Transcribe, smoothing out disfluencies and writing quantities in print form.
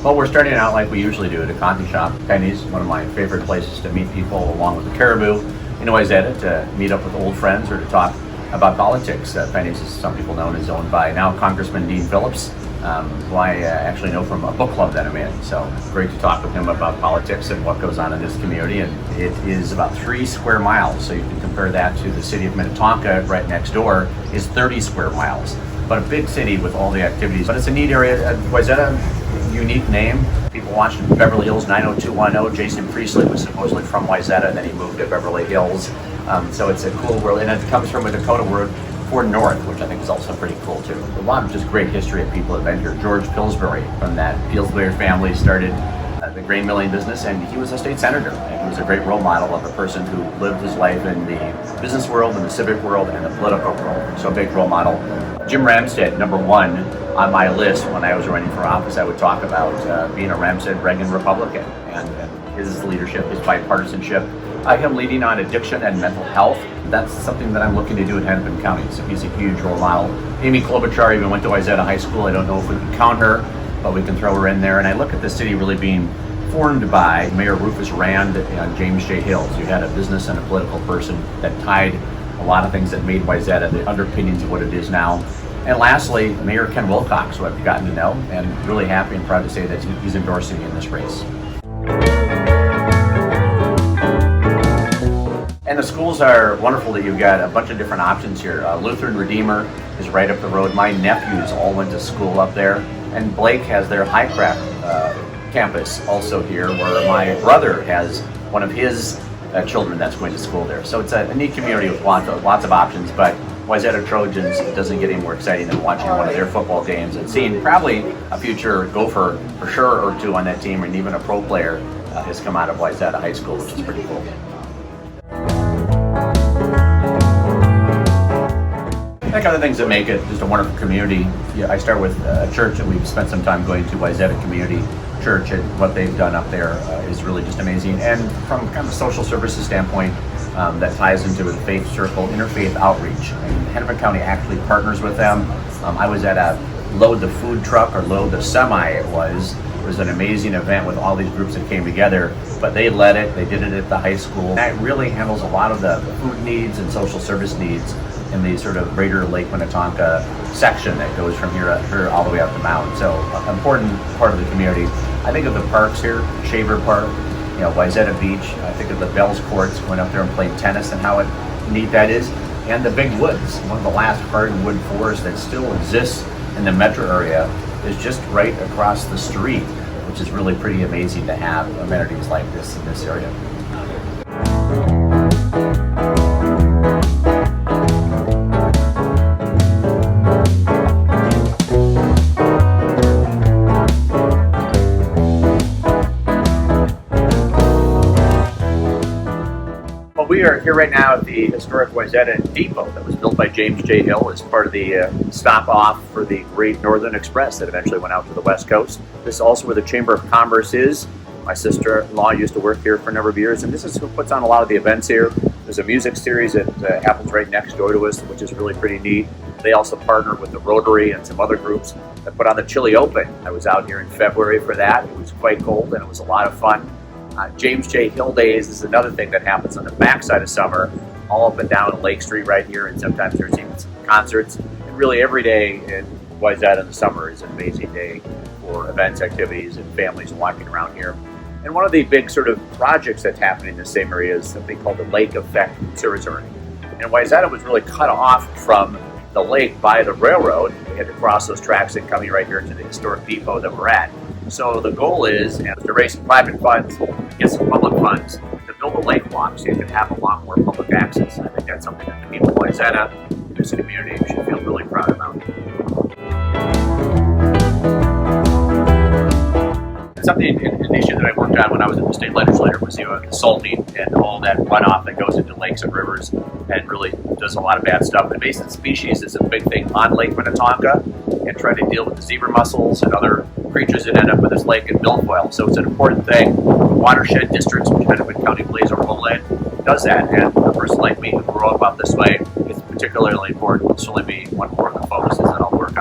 Well, we're starting out like we usually do at a coffee shop. Penny's one of my favorite places to meet people, along with the Caribou in Wayzata, to meet up with old friends or to talk about politics. Penny's, as some people know, is owned by now Congressman Dean Phillips, who I actually know from a book club that I'm in. So great to talk with him about politics and what goes on in this community. And it is about 3 square miles. So you can compare that to the city of Minnetonka right next door is 30 square miles. But a big city with all the activities. But it's a neat area. Wayzata, unique name. People watching Beverly Hills 90210. Jason Priestley was supposedly from Wayzata, and then he moved to Beverly Hills. So it's a cool world, and it comes from a Dakota word for north, which I think is also pretty cool too. A lot of just great history of people that have been here. George Pillsbury from that Pillsbury family started the grain milling business, and he was a state senator. And he was a great role model of a person who lived his life in the business world, in the civic world, and the political world. So a big role model. Jim Ramstad, number 1 on my list when I was running for office. I would talk about being a Ramstad-Reagan Republican and his leadership, his bipartisanship, him leading on addiction and mental health. That's something that I'm looking to do in Hennepin County. So he's a huge role model. Amy Klobuchar even went to Wayzata High School. I don't know if we can count her, but we can throw her in there. And I look at the city really being formed by Mayor Rufus Rand and James J. Hills. You had a business and a political person that tied a lot of things that made Wayzata the underpinnings of what it is now. And lastly, Mayor Ken Wilcox, who I've gotten to know, and really happy and proud to say that he's endorsing me in this race. And the schools are wonderful that you've got a bunch of different options here. Lutheran Redeemer is right up the road. My nephews all went to school up there. And Blake has their Highcraft campus also here, where my brother has one of his children that's going to school there. So it's a neat community with lots of options, but Wayzata Trojans, it doesn't get any more exciting than watching one of their football games and seeing probably a future Gopher for sure or 2 on that team, and even a pro player has come out of Wayzata High School, which is pretty cool. I think other things that make it just a wonderful community. I start with a church, and we've spent some time going to Wayzata Community Church, and what they've done up there is really just amazing. And from kind of a social services standpoint, that ties into the faith circle, interfaith outreach. And Hennepin County actually partners with them. I was at a Load the Food Truck, or Load the Semi it was. It was an amazing event with all these groups that came together, but they led it, they did it at the high school. That really handles a lot of the food needs and social service needs in the sort of greater Lake Minnetonka section that goes from here all the way up the mountain. So an important part of the community. I think of the parks here, Shaver Park, Wayzata Beach. I think of the Bells Courts, going up there and playing tennis and how neat that is. And the Big Woods, one of the last hardwood forests that still exists in the metro area, is just right across the street, which is really pretty amazing to have amenities like this in this area. We are here right now at the historic Wayzata Depot that was built by James J. Hill as part of the stop-off for the Great Northern Express that eventually went out to the West Coast. This is also where the Chamber of Commerce is. My sister-in-law used to work here for a number of years, and this is who puts on a lot of the events here. There's a music series that happens right next door to us, which is really pretty neat. They also partner with the Rotary and some other groups that put on the Chili Open. I was out here in February for that. It was quite cold, and it was a lot of fun. James J. Hill Days is another thing that happens on the backside of summer, all up and down Lake Street right here, and sometimes there's even some concerts. And really every day in Wayzata in the summer is an amazing day for events, activities, and families walking around here. And one of the big sort of projects that's happening in the same area is something called the Lake Effect Conservatory. And Wayzata was really cut off from the lake by the railroad. We had to cross those tracks and come right here to the historic depot that we're at. So the goal is to raise some private funds, get some public funds to build a lake walk so you can have a lot more public access. I think that's something that the people of Wayzata, this community, should feel really proud about. Something, an issue that I worked on when I was in the state legislature was the salting and all that runoff that goes into lakes and rivers and really does a lot of bad stuff. Invasive species is a big thing on Lake Minnetonka, and trying to deal with the zebra mussels and other creatures that end up with this lake and milfoil. So it's an important thing. Watershed districts, which Hennepin County plays a role in, does that. And a person like me who grew up out this way, it's particularly important. This will only be one more of the focuses that I'll work on.